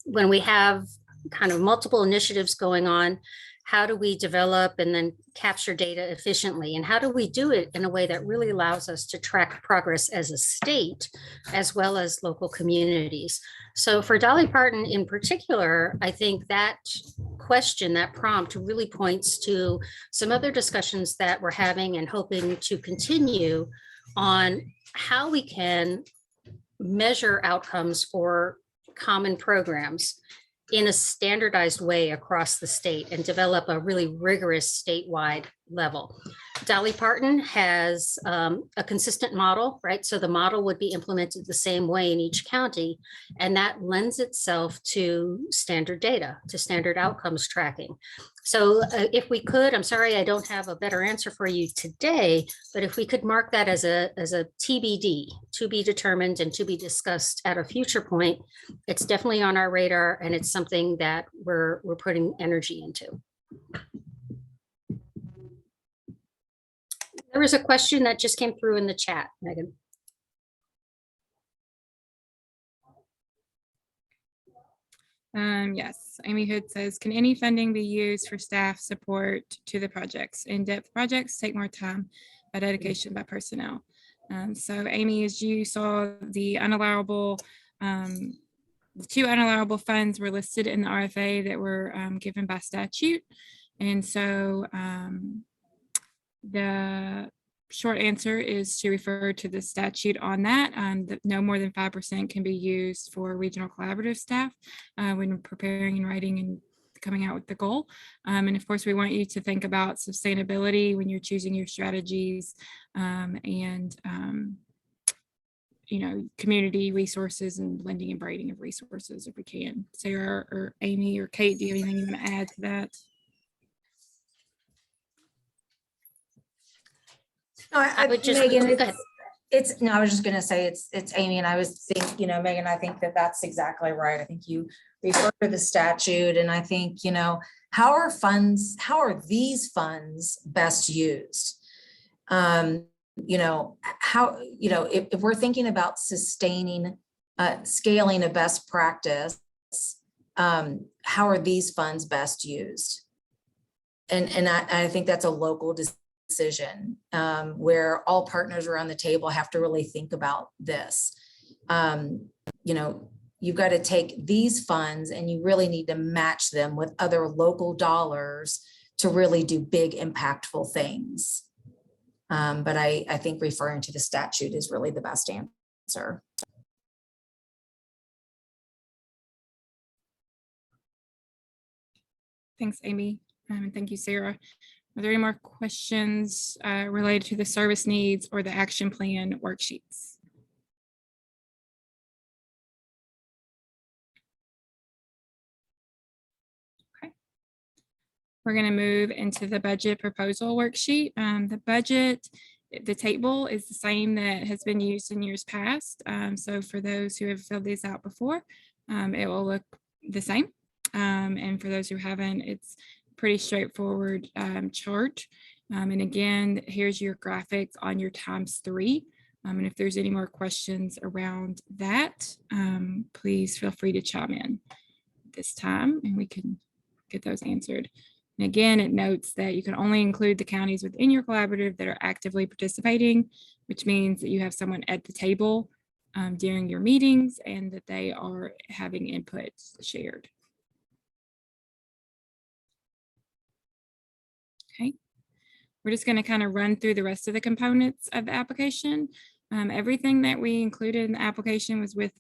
When we have kind of multiple initiatives going on, how do we develop and then capture data efficiently? And how do we do it in a way that really allows us to track progress as a state, as well as local communities? So for Dolly Parton in particular, I think that question, that prompt really points to some other discussions that we're having and hoping to continue on how we can measure outcomes for common programs in a standardized way across the state and develop a really rigorous statewide level. Dolly Parton has a consistent model, right? So the model would be implemented the same way in each county, and that lends itself to standard data, to standard outcomes tracking. So if we could, I'm sorry, I don't have a better answer for you today, but if we could mark that as a TBD, to be determined and to be discussed at a future point, it's definitely on our radar, and it's something that we're putting energy into. There was a question that just came through in the chat, Megan. Yes, Amy Hood says, can any funding be used for staff support to the projects? In-depth projects take more time by dedication by personnel. So Amy, as you saw the unallowable the 2 unallowable funds were listed in the RFA that were given by statute. And so the short answer is to refer to the statute on that. That no more than 5% can be used for regional collaborative staff when preparing and writing and coming out with the goal. And of course, we want you to think about sustainability when you're choosing your strategies and community resources and blending and braiding of resources if we can. Sarah or Amy or Kate, do you have anything you want to add to that? No, I would just- Megan, go ahead. I was just gonna say it's Amy, and I was thinking, Megan, I think that's exactly right. I think you refer to the statute, and I think, how are these funds best used? If we're thinking about scaling a best practice, how are these funds best used? And I think that's a local decision where all partners around the table have to really think about this. You've got to take these funds and you really need to match them with other local dollars to really do big, impactful things. But I think referring to the statute is really the best answer. Thanks, Amy. And thank you, Sarah. Are there any more questions related to the service needs or the action plan worksheets? Okay. We're going to move into the budget proposal worksheet. The table is the same that has been used in years past. So for those who have filled these out before, it will look the same. And for those who haven't, it's pretty straightforward chart. And again, here's your graphics on your ×3. And if there's any more questions around that, please feel free to chime in this time and we can get those answered. And again, it notes that you can only include the counties within your collaborative that are actively participating, which means that you have someone at the table during your meetings and that they are having input shared. Okay, we're just going to kind of run through the rest of the components of the application. Everything that we included in the application was with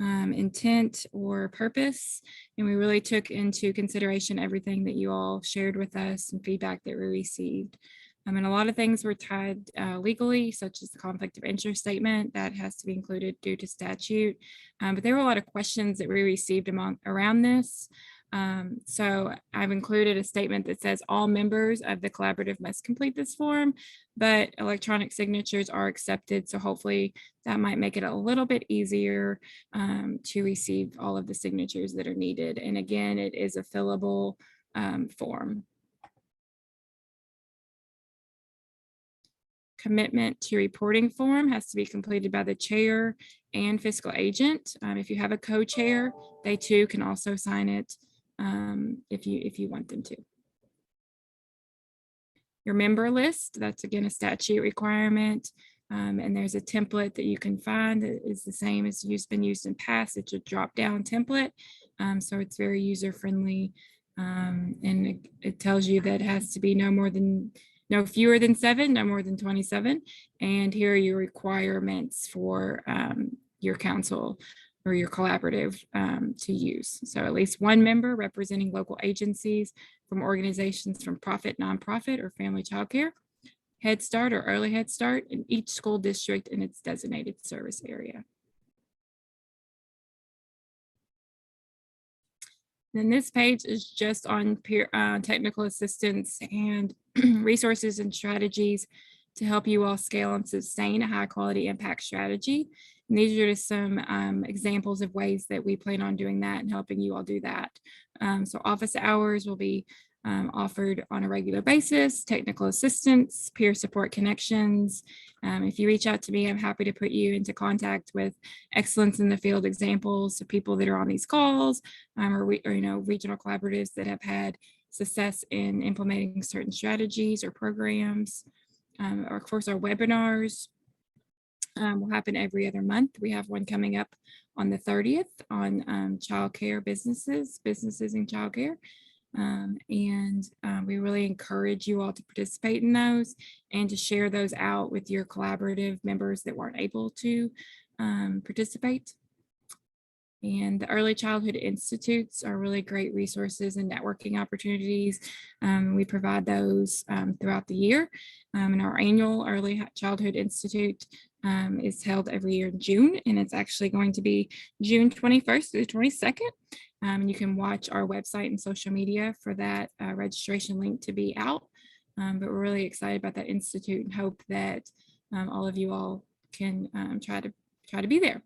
intent or purpose, and we really took into consideration everything that you all shared with us and feedback that we received. And a lot of things were tied legally, such as the conflict of interest statement that has to be included due to statute. But there were a lot of questions that we received around this. So I've included a statement that says all members of the collaborative must complete this form, but electronic signatures are accepted. So hopefully that might make it a little bit easier to receive all of the signatures that are needed. And again, it is a fillable form. Commitment to reporting form has to be completed by the chair and fiscal agent. If you have a co-chair, they too can also sign it if you want them to. Your member list, that's again a statute requirement. And there's a template that you can find that is the same as been used in past. It's a drop-down template. So it's very user-friendly. And it tells you that it has to be no fewer than 7, no more than 27. And here are your requirements for your council or your collaborative to use. So at least one member representing local agencies from organizations from profit, nonprofit, or family childcare, Head Start or Early Head Start in each school district in its designated service area. Then this page is just on peer technical assistance and resources and strategies to help you all scale and sustain a high quality impact strategy. And these are just some examples of ways that we plan on doing that and helping you all do that. So office hours will be offered on a regular basis, technical assistance, peer support connections. If you reach out to me, I'm happy to put you into contact with excellence in the field examples of people that are on these calls or regional collaboratives that have had success in implementing certain strategies or programs. Or of course, our webinars will happen every other month. We have one coming up on the 30th on childcare businesses in childcare. We really encourage you all to participate in those and to share those out with your collaborative members that weren't able to participate. And the Early Childhood Institutes are really great resources and networking opportunities. We provide those throughout the year. And our annual Early Childhood Institute is held every year in June, and it's actually going to be June 21st through the 22nd. And you can watch our website and social media for that registration link to be out. But we're really excited about that institute and hope that all of you all can try to be there.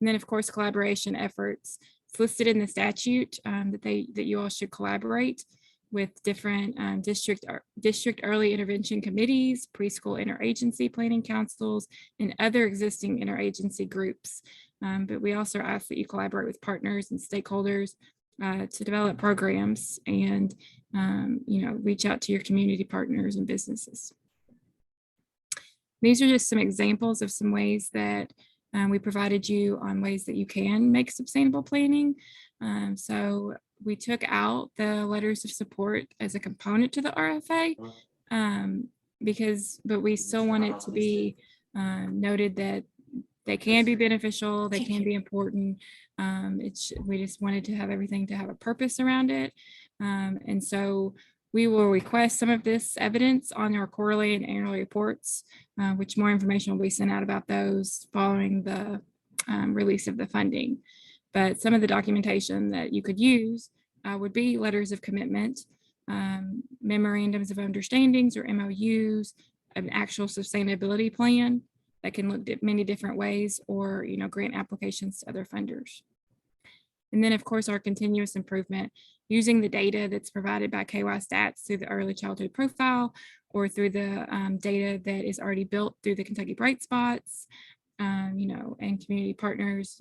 And then, of course, collaboration efforts. It's listed in the statute that you all should collaborate with different district early intervention committees, preschool interagency planning councils, and other existing interagency groups. But we also ask that you collaborate with partners and stakeholders to develop programs and reach out to your community partners and businesses. These are just some examples of some ways that we provided you on ways that you can make sustainable planning. So we took out the letters of support as a component to the RFA but we still want it to be noted that they can be beneficial, they can be important. We just wanted to have everything to have a purpose around it. And so we will request some of this evidence on our quarterly and annual reports, which more information will be sent out about those following the release of the funding. But some of the documentation that you could use would be letters of commitment, memorandums of understandings or MOUs, an actual sustainability plan that can look at many different ways, or grant applications to other funders. And then, of course, our continuous improvement using the data that's provided by KY Stats through the early childhood profile or through the data that is already built through the Kentucky Bright Spots, and community partners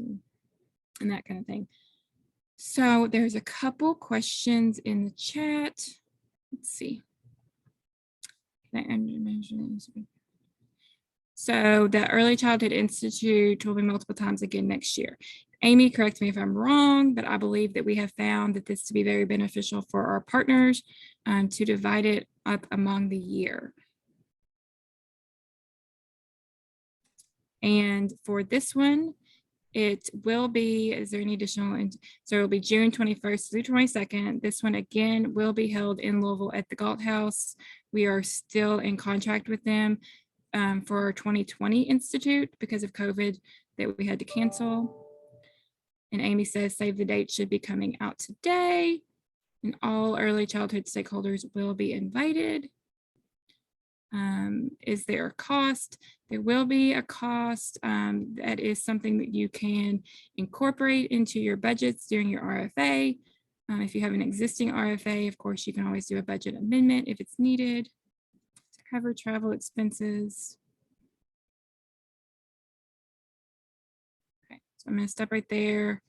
and that kind of thing. So there's a couple questions in the chat. Let's see. So the Early Childhood Institute will be multiple times again next year. Amy, correct me if I'm wrong, but I believe that we have found that this to be very beneficial for our partners to divide it up among the year. And for this one, it will be, is there any additional? So it will be June 21st through 22nd. This one again will be held in Louisville at the Galt House. We are still in contract with them for our 2020 Institute because of COVID that we had to cancel. And Amy says, save the date should be coming out today. And all early childhood stakeholders will be invited. Is there a cost? There will be a cost. That is something that you can incorporate into your budgets during your RFA. If you have an existing RFA, of course, you can always do a budget amendment if it's needed to cover travel expenses. Okay, so I'm going to stop right there.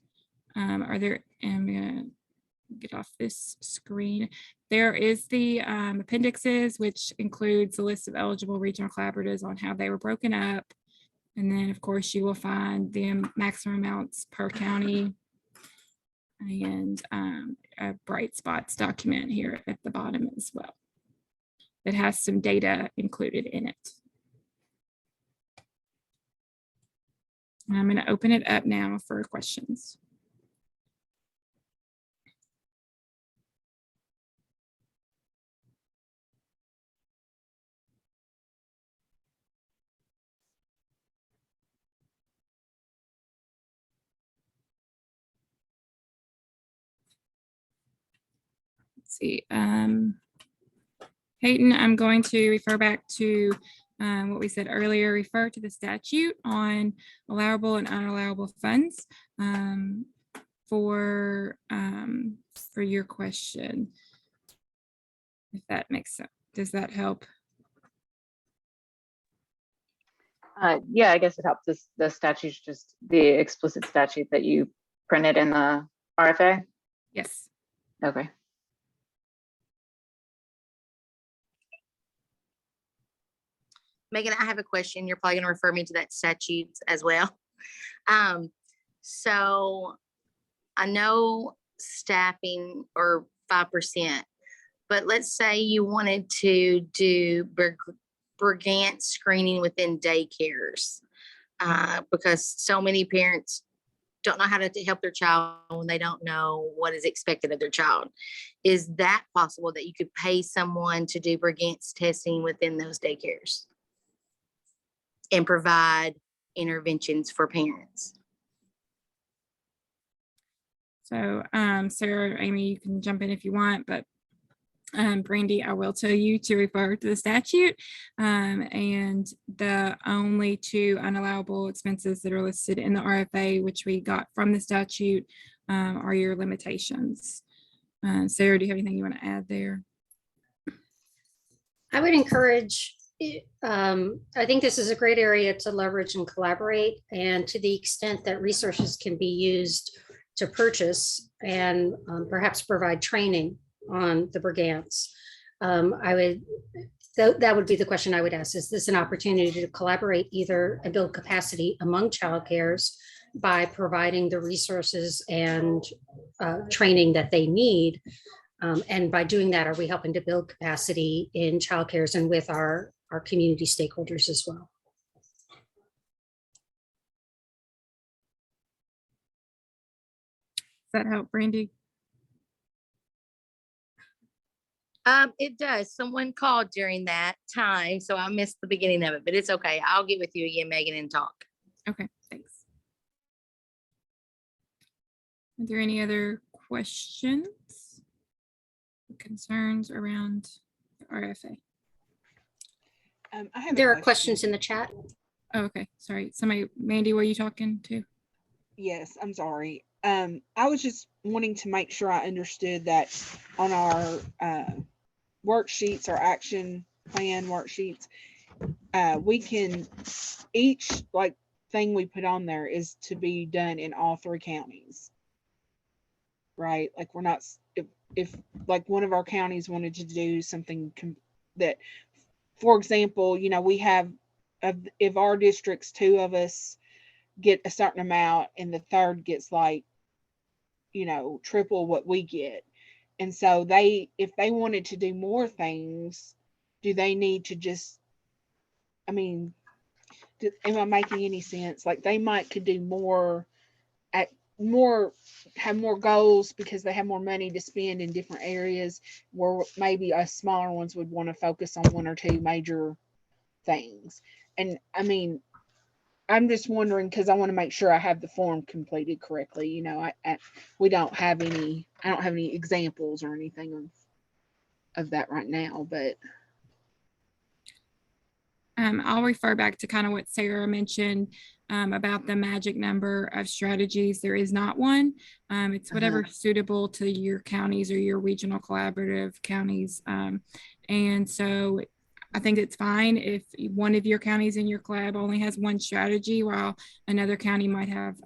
I'm going to get off this screen. There is the appendixes, which includes the list of eligible regional collaboratives on how they were broken up. And then, of course, you will find the maximum amounts per county and a Bright Spots document here at the bottom as well that has some data included in it. And I'm going to open it up now for questions. See, Peyton, I'm going to refer back to what we said earlier, refer to the statute on allowable and unallowable funds for your question, if that makes sense. Does that help? Yeah, I guess it helps. The statute's just the explicit statute that you printed in the RFA? Yes. Okay. Megan, I have a question. You're probably gonna refer me to that statute as well. So I know staffing or 5%, but let's say you wanted to do Brigant screening within daycares. Because so many parents don't know how to help their child when they don't know what is expected of their child. Is that possible that you could pay someone to do Brigant's testing within those daycares and provide interventions for parents? So Sarah, Amy, you can jump in if you want, but Brandy, I will tell you to refer to the statute. And the only two unallowable expenses that are listed in the RFA, which we got from the statute, are your limitations. Sarah, do you have anything you want to add there? I would encourage, I think this is a great area to leverage and collaborate, and to the extent that resources can be used to purchase and perhaps provide training on the Brigants. That would be the question I would ask. Is this an opportunity to collaborate either and build capacity among childcares by providing the resources and training that they need? And by doing that, are we helping to build capacity in childcares and with our community stakeholders as well? Does that help, Brandy? It does. Someone called during that time, so I missed the beginning of it, but it's okay. I'll get with you again, Megan, and talk. Okay, thanks. Are there any other questions, concerns around the RFA? There are questions in the chat. Oh, okay, sorry. Somebody, Mandy, were you talking to? Yes, I'm sorry. I was just wanting to make sure I understood that on our worksheets, our action plan worksheets, we can, each like thing we put on there is to be done in all 3 counties, right? Like we're not, if like one of our counties wanted to do something that, for example, you know, we have, if our districts, 2 of us get a certain amount and the third gets like, you know, triple what we get. And so if they wanted to do more things, do they need to just, I mean, am I making any sense? Like they could do more have more goals because they have more money to spend in different areas, where maybe us smaller ones would want to focus on 1 or 2 major things. And I mean, I'm just wondering, because I want to make sure I have the form completed correctly. You know, we don't have any, I don't have any examples or anything of that right now, but. I'll refer back to kind of what Sarah mentioned about the magic number of strategies. There is not one. It's whatever suitable to your counties or your regional collaborative counties. And so I think it's fine if one of your counties in your collab only has 1 strategy, while another county might have,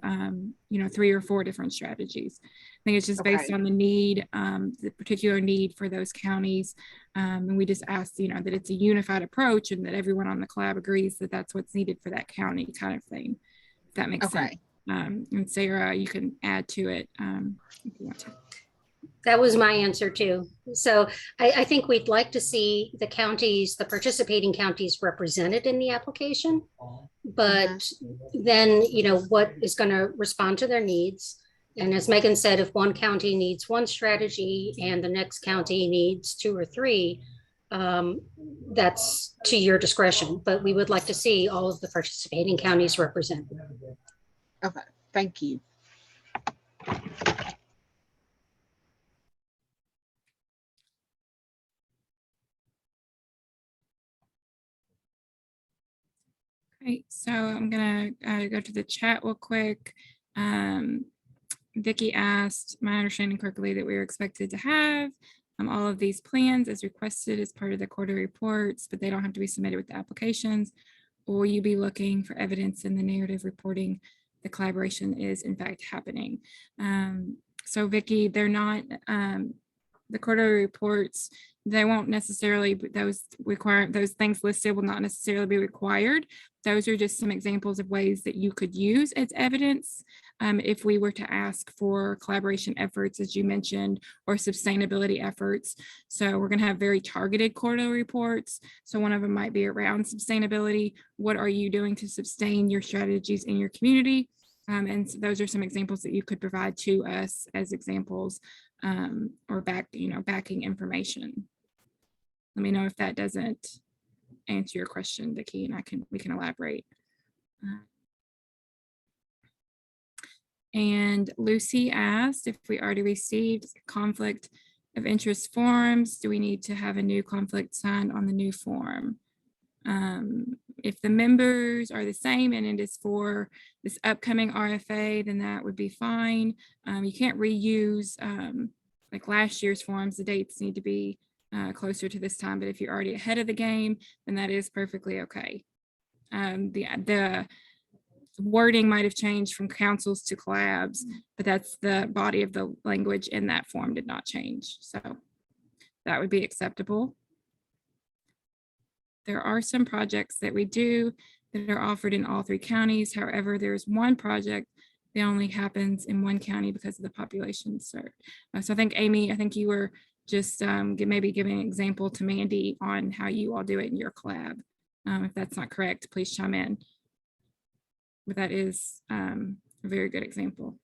you know, 3 or 4 different strategies. I think it's just based on the need, the particular need for those counties. And we just ask, you know, that it's a unified approach and that everyone on the collab agrees that that's what's needed for that county, kind of thing, if that makes sense. And Sarah, you can add to it if you want to. That was my answer too. So I think we'd like to see the counties, the participating counties represented in the application, but then, you know, what is going to respond to their needs. And as Megan said, if one county needs 1 strategy and the next county needs 2 or 3, that's to your discretion, but we would like to see all of the participating counties represented. Okay, thank you. Great, so I'm gonna go to the chat real quick. Vicki asked, my understanding correctly, that we were expected to have all of these plans as requested as part of the quarterly reports, but they don't have to be submitted with the applications. Or will you be looking for evidence in the narrative reporting the collaboration is in fact happening? So Vicki, they're not the quarterly reports, they won't necessarily, those things listed will not necessarily be required. Those are just some examples of ways that you could use as evidence if we were to ask for collaboration efforts, as you mentioned, or sustainability efforts. So we're going to have very targeted quarterly reports. So one of them might be around sustainability. What are you doing to sustain your strategies in your community? And so those are some examples that you could provide to us as examples or backing information. Let me know if that doesn't answer your question, Vicki, and we can elaborate. And Lucy asked if we already received conflict of interest forms. Do we need to have a new conflict signed on the new form? If the members are the same and it is for this upcoming RFA, then that would be fine. You can't reuse like last year's forms. The dates need to be closer to this time, but if you're already ahead of the game, then that is perfectly okay. The wording might have changed from councils to collabs, but that's the body of the language in that form did not change. So that would be acceptable. There are some projects that we do that are offered in all 3 counties. However, there's one project that only happens in one county because of the population served. So I think, Amy, you were just maybe giving an example to Mandy on how you all do it in your collab. If that's not correct, please chime in. But that is a very good example.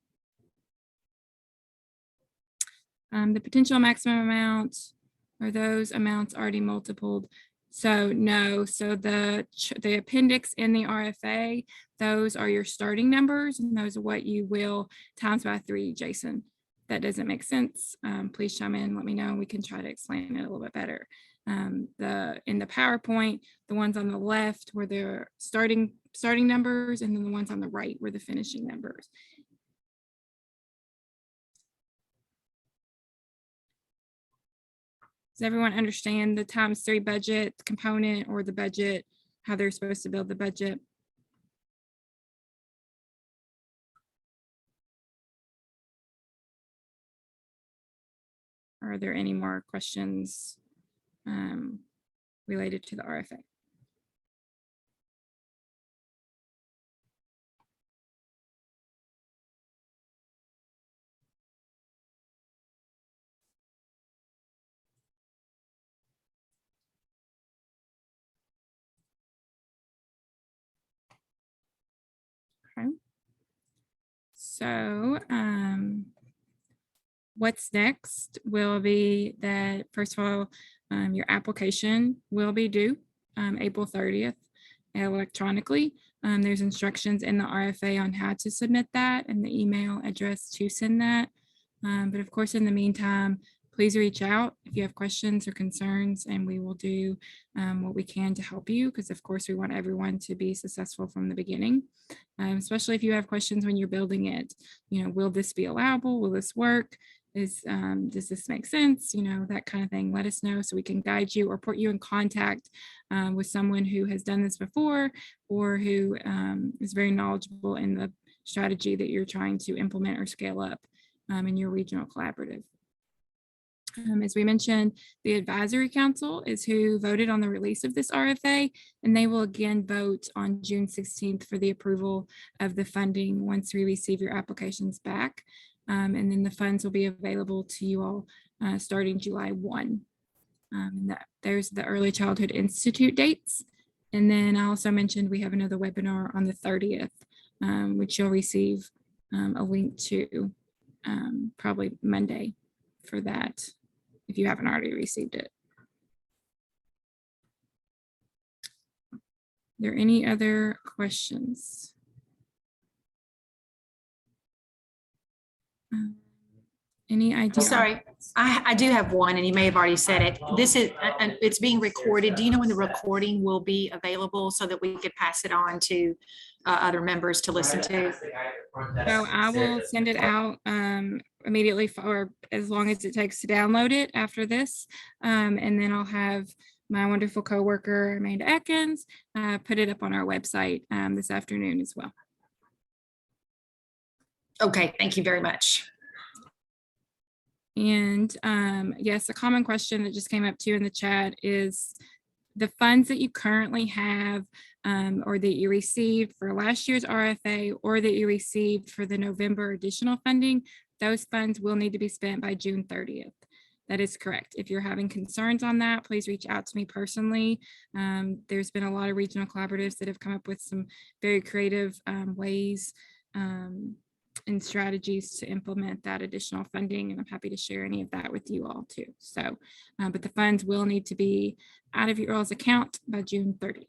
The potential maximum amount, are those amounts already multiplied? So no, so the appendix in the RFA, those are your starting numbers, and those are what you will times by 3, Jason. That doesn't make sense. Please chime in, let me know, we can try to explain it a little bit better. In the PowerPoint, the ones on the left were the starting numbers, and then the ones on the right were the finishing numbers. Does everyone understand the ×3 budget component or the budget, how they're supposed to build the budget? Are there any more questions related to the RFA? Okay. So what's next will be that, first of all, your application will be due April 30th electronically. There's instructions in the RFA on how to submit that and the email address to send that. But of course, in the meantime, please reach out if you have questions or concerns, and we will do what we can to help you, because of course we want everyone to be successful from the beginning, especially if you have questions when you're building it. Will this be allowable? Will this work? Does this make sense? That kind of thing. Let us know so we can guide you or put you in contact with someone who has done this before, or who is very knowledgeable in the strategy that you're trying to implement or scale up in your regional collaborative. As we mentioned, the advisory council is who voted on the release of this RFA, and they will again vote on June 16th for the approval of the funding once we receive your applications back. And then the funds will be available to you all starting July 1. There's the Early Childhood Institute dates. And then I also mentioned we have another webinar on the 30th, which you'll receive a link to probably Monday for that, if you haven't already received it. Are there any other questions? Any idea? Sorry, I do have one, and you may have already said it. This is, it's being recorded. Do you know when the recording will be available so that we could pass it on to other members to listen to? So I will send it out immediately, or as long as it takes to download it after this. And then I'll have my wonderful coworker, Amanda Atkins, put it up on our website this afternoon as well. Okay, thank you very much. And yes, a common question that just came up too in the chat is the funds that you currently have or that you received for last year's RFA or that you received for the November additional funding, those funds will need to be spent by June 30th. That is correct. If you're having concerns on that, please reach out to me personally. There's been a lot of regional collaboratives that have come up with some very creative ways and strategies to implement that additional funding. And I'm happy to share any of that with you all too. So, but the funds will need to be out of your all's account by June 30th.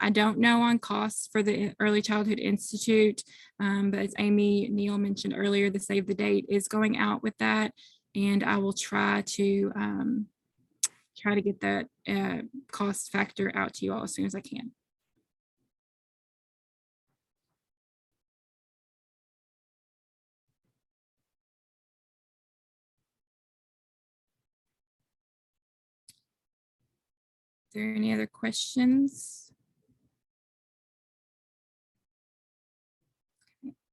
I don't know on costs for the Early Childhood Institute, but as Amy Neal mentioned earlier, the Save the Date is going out with that, and I will try to get that cost factor out to you all as soon as I can. Is there any other questions?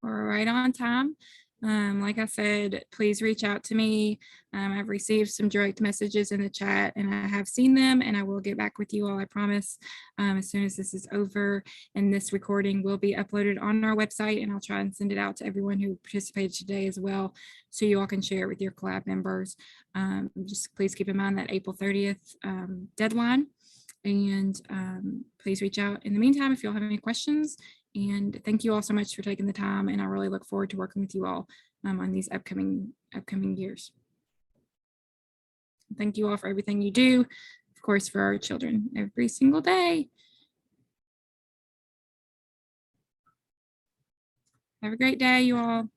We're right on time. Like I said, please reach out to me. I've received some direct messages in the chat and I have seen them, and I will get back with you all, I promise, as soon as this is over. And this recording will be uploaded on our website, and I'll try and send it out to everyone who participated today as well, so you all can share it with your collab members. Just please keep in mind that April 30th deadline, and please reach out in the meantime if you all have any questions. And thank you all so much for taking the time. And I really look forward to working with you all on these upcoming years. Thank you all for everything you do, of course, for our children every single day. Have a great day, you all.